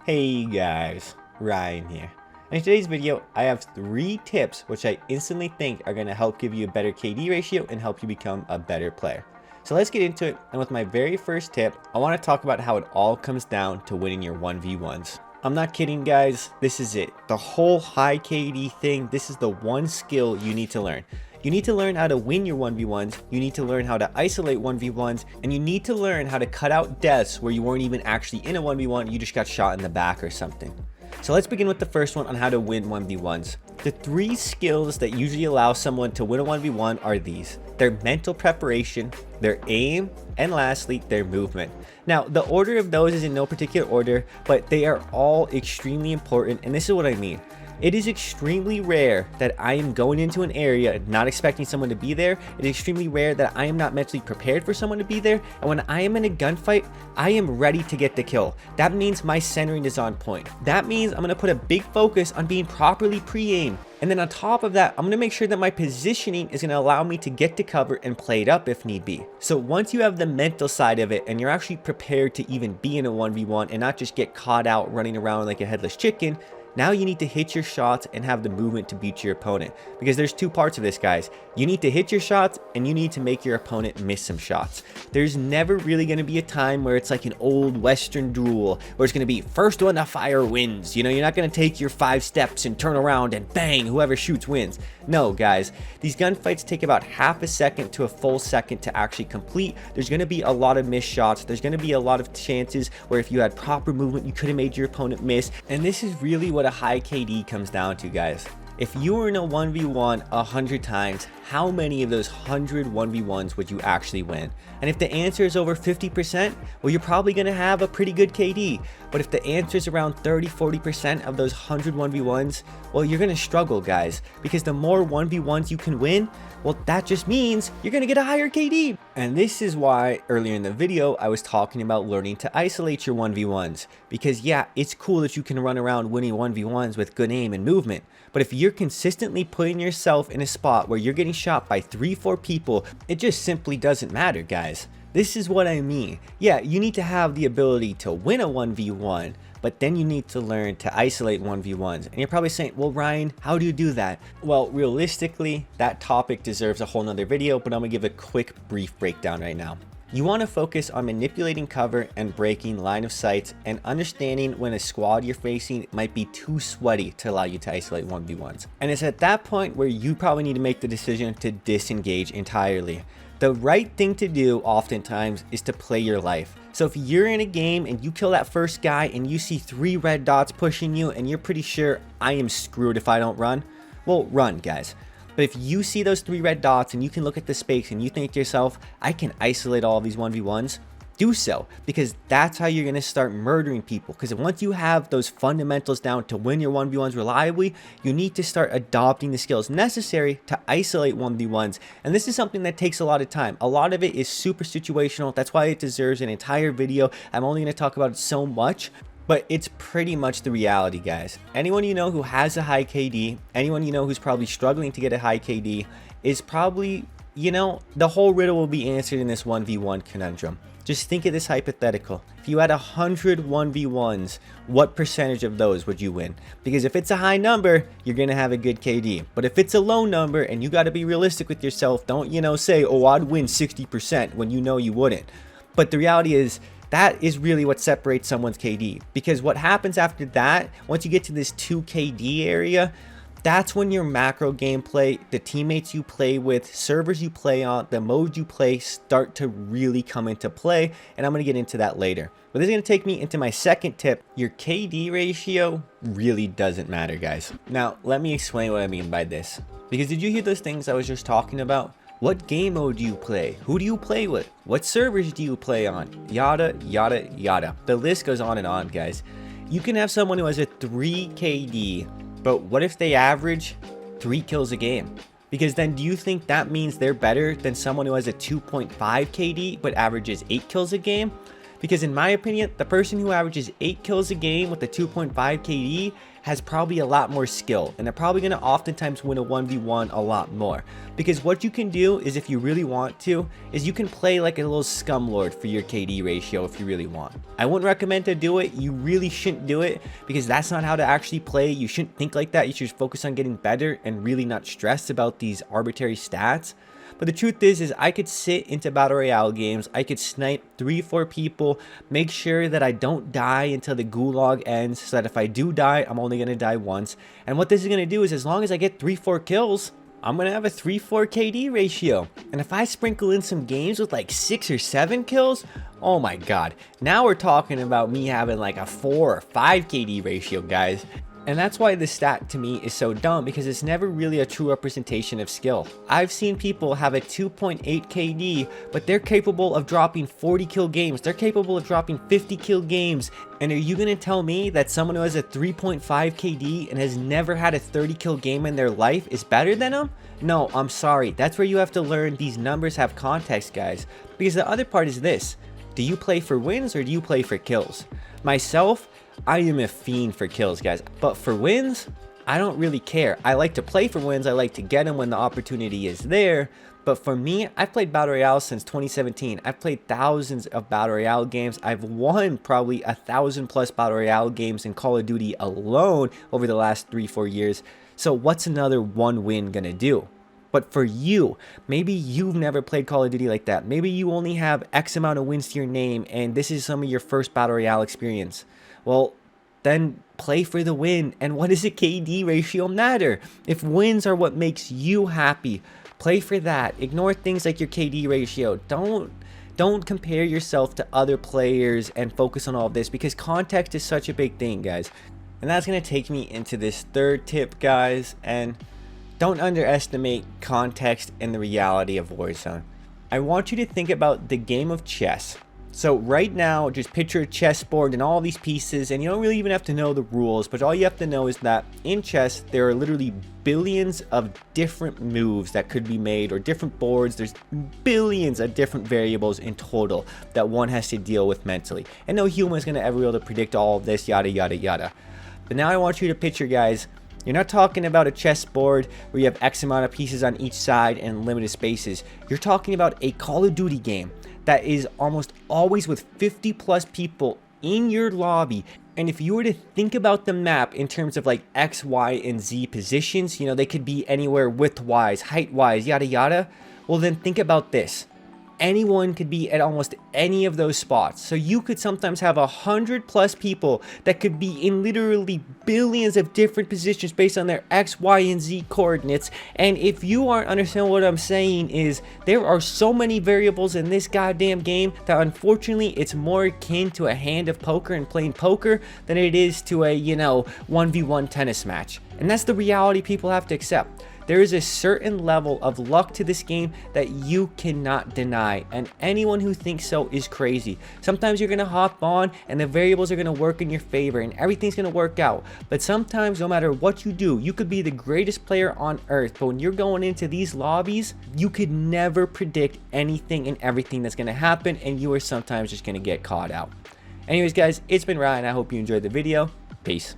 Hey guys, Ryan here. In today's video, I have 3 tips which I instantly think are going to help give you a better KD ratio and help you become a better player. So let's get into it, and with my very first tip, I want to talk about how it all comes down to winning your 1v1s. I'm not kidding guys, this is it. The whole high KD thing, this is the one skill you need to learn. You need to learn how to win your 1v1s, you need to learn how to isolate 1v1s, and you need to learn how to cut out deaths where you weren't even actually in a 1v1, you just got shot in the back or something. So let's begin with the first one on how to win 1v1s. The 3 skills that usually allow someone to win a 1v1 are these: their mental preparation, their aim, and lastly, their movement. Now, the order of those is in no particular order, but they are all extremely important, and this is what I mean. It is extremely rare that I am going into an area not expecting someone to be there. It is extremely rare that I am not mentally prepared for someone to be there. And when I am in a gunfight, I am ready to get the kill. That means my centering is on point. That means I'm going to put a big focus on being properly pre-aimed. And then on top of that, I'm going to make sure that my positioning is going to allow me to get to cover and play it up if need be. So once you have the mental side of it and you're actually prepared to even be in a 1v1 and not just get caught out running around like a headless chicken, now you need to hit your shots and have the movement to beat your opponent, because there's 2 parts of this, guys. You need to hit your shots and you need to make your opponent miss some shots. There's never really going to be a time where it's like an old Western duel where it's going to be first one to fire wins. You know, you're not going to take your 5 steps and turn around and bang, whoever shoots wins. No, guys, these gunfights take about half a second to a full second to actually complete. There's going to be a lot of missed shots. There's going to be a lot of chances where if you had proper movement, you could have made your opponent miss. And this is really what a high KD comes down to, guys. If you were in a 1v1 100 times, how many of those 100 1v1s would you actually win? And if the answer is over 50%, well, you're probably going to have a pretty good KD. But if the answer is around 30-40% of those 100 1v1s, well, you're going to struggle, guys, because the more 1v1s you can win, well, that just means you're going to get a higher KD. And this is why earlier in the video, I was talking about learning to isolate your 1v1s. Because yeah, it's cool that you can run around winning 1v1s with good aim and movement. But if you're consistently putting yourself in a spot where you're getting shot by 3-4 people, it just simply doesn't matter, guys. This is what I mean. Yeah, you need to have the ability to win a 1v1, but then you need to learn to isolate 1v1s. And you're probably saying, well, Ryan, how do you do that? Well, realistically, that topic deserves a whole nother video, but I'm gonna give a quick, brief breakdown right now. You want to focus on manipulating cover and breaking line of sights and understanding when a squad you're facing might be too sweaty to allow you to isolate 1v1s. And it's at that point where you probably need to make the decision to disengage entirely. The right thing to do oftentimes is to play your life. So if you're in a game and you kill that first guy and you see 3 red dots pushing you and you're pretty sure I am screwed if I don't run, well, run, guys. But if you see those 3 red dots and you can look at the space and you think to yourself, I can isolate all these 1v1s, do so, because that's how you're going to start murdering people. Because once you have those fundamentals down to win your 1v1s reliably, you need to start adopting the skills necessary to isolate 1v1s. And this is something that takes a lot of time. A lot of it is super situational. That's why it deserves an entire video. I'm only going to talk about it so much. But it's pretty much the reality, guys. Anyone you know who has a high KD, anyone you know who's probably struggling to get a high KD, is probably, you know, the whole riddle will be answered in this 1v1 conundrum. Just think of this hypothetical. If you had 100 1v1s, what percentage of those would you win? Because if it's a high number, you're going to have a good KD. But if it's a low number, and you got to be realistic with yourself, don't, you know, say, oh, I'd win 60% when you know you wouldn't. But the reality is, that is really what separates someone's KD, because what happens after that, once you get to this 2 KD area, that's when your macro gameplay, the teammates you play with, servers you play on, the modes you play start to really come into play, and I'm going to get into that later. But this is going to take me into my second tip. Your KD ratio really doesn't matter, guys. Now, let me explain what I mean by this, because did you hear those things I was just talking about? What game mode do you play? Who do you play with? What servers do you play on? Yada, yada, yada. The list goes on and on, guys. You can have someone who has a 3 KD, but what if they average 3 kills a game? Because then do you think that means they're better than someone who has a 2.5 KD but averages 8 kills a game? Because in my opinion, the person who averages 8 kills a game with a 2.5 KD has probably a lot more skill, and they're probably going to oftentimes win a 1v1 a lot more. Because what you can do is, if you really want to, is you can play like a little scumlord for your KD ratio if you really want. I wouldn't recommend to do it. You really shouldn't do it, because that's not how to actually play. You shouldn't think like that. You should focus on getting better and really not stress about these arbitrary stats. But the truth is I could sit into battle royale games, I could snipe 3-4 people, make sure that I don't die until the gulag ends, so that if I do die, I'm only going to die once. And what this is going to do is, as long as I get 3-4 kills, I'm going to have a 3-4 KD ratio. And if I sprinkle in some games with like 6 or 7 kills, oh my god, now we're talking about me having like a 4 or 5 KD ratio, guys. And that's why this stat to me is so dumb, because it's never really a true representation of skill. I've seen people have a 2.8 KD, but they're capable of dropping 40 kill games. They're capable of dropping 50 kill games. And are you going to tell me that someone who has a 3.5 KD and has never had a 30 kill game in their life is better than them? No, I'm sorry. That's where you have to learn these numbers have context, guys. Because the other part is this: do you play for wins or do you play for kills? Myself, I am a fiend for kills, guys, but for wins, I don't really care. I like to play for wins, I like to get them when the opportunity is there, but for me, I've played Battle Royale since 2017. I've played thousands of Battle Royale games. I've won probably 1,000+ Battle Royale games in Call of Duty alone over the last 3-4 years, so what's another one win gonna do? But for you, maybe you've never played Call of Duty like that. Maybe you only have X amount of wins to your name, and this is some of your first Battle Royale experience. Well, then play for the win. And what does a KD ratio matter? If wins are what makes you happy, play for that. Ignore things like your KD ratio. Don't compare yourself to other players and focus on all this, because context is such a big thing, guys. And that's going to take me into this third tip, guys. And don't underestimate context and the reality of Warzone. I want you to think about the game of chess. So right now, just picture a chessboard and all these pieces, and you don't really even have to know the rules, but all you have to know is that in chess, there are literally billions of different moves that could be made, or different boards. There's billions of different variables in total that one has to deal with mentally. And no human is going to ever be able to predict all of this, yada, yada, yada. But now I want you to picture, guys, you're not talking about a chessboard where you have X amount of pieces on each side and limited spaces. You're talking about a Call of Duty game that is almost always with 50+ people in your lobby. And if you were to think about the map in terms of like X, Y, and Z positions, you know, they could be anywhere width-wise, height-wise, yada, yada. Well, then think about this. Anyone could be at almost any of those spots. So you could sometimes have 100+ people that could be in literally billions of different positions based on their X, Y, and Z coordinates. And if you aren't understanding what I'm saying, is there are so many variables in this goddamn game that unfortunately it's more akin to a hand of poker and playing poker than it is to a, you know, 1v1 tennis match. And that's the reality people have to accept. There is a certain level of luck to this game that you cannot deny, and anyone who thinks so is crazy. Sometimes you're going to hop on and the variables are going to work in your favor and everything's going to work out. But sometimes, no matter what you do, you could be the greatest player on earth, but when you're going into these lobbies, you could never predict anything and everything that's going to happen, and you are sometimes just going to get caught out. Anyways, guys, it's been Ryan. I hope you enjoyed the video. Peace.